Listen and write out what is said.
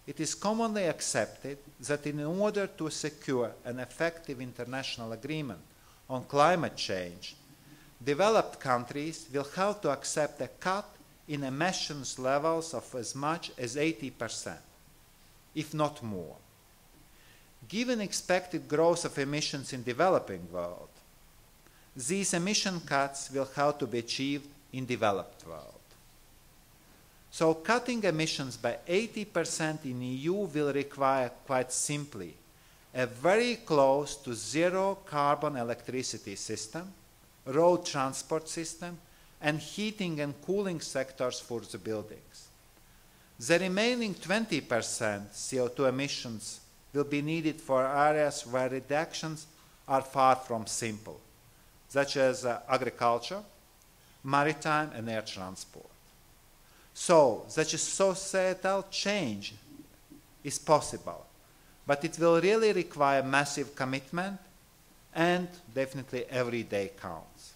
it is commonly accepted that in order to secure an effective international agreement on climate change, developed countries will have to accept a cut in emissions levels of as much as 80%, if not more. Given expected growth of emissions in the developing world, these emission cuts will have to be achieved in the developed world. So cutting emissions by 80% in EU will require, quite simply, a very close to zero carbon electricity system, road transport system, and heating and cooling sectors for the buildings. The remaining 20% CO2 emissions will be needed for areas where reductions are far from simple, such as agriculture, maritime, and air transport. So, such a societal change is possible, but it will really require massive commitment, and definitely every day counts.